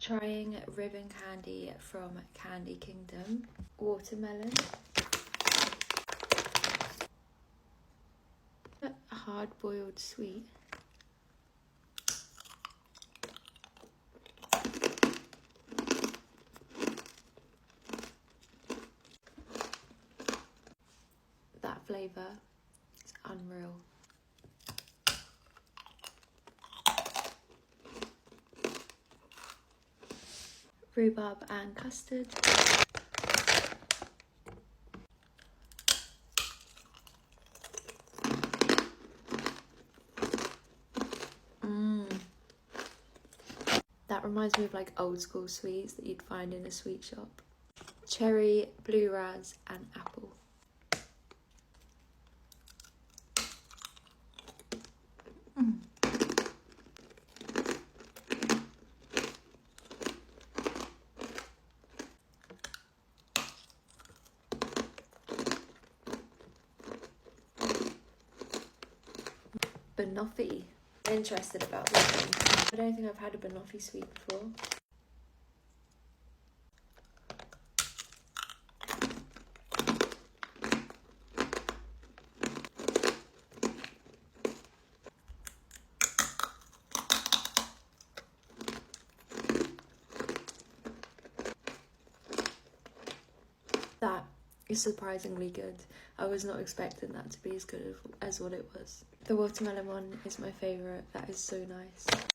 Trying ribbon candy from Candy Kingdom. Watermelon. A hard-boiled sweet. That flavour is unreal. Rhubarb and custard. That reminds me of like old school sweets that you'd find in a sweet shop. Cherry, blue raz and apple. Banoffee. I'm interested about this one. I don't think I've had a banoffee sweet before. That is surprisingly good. I was not expecting that to be as good as what it was. The watermelon one is my favourite. That is so nice.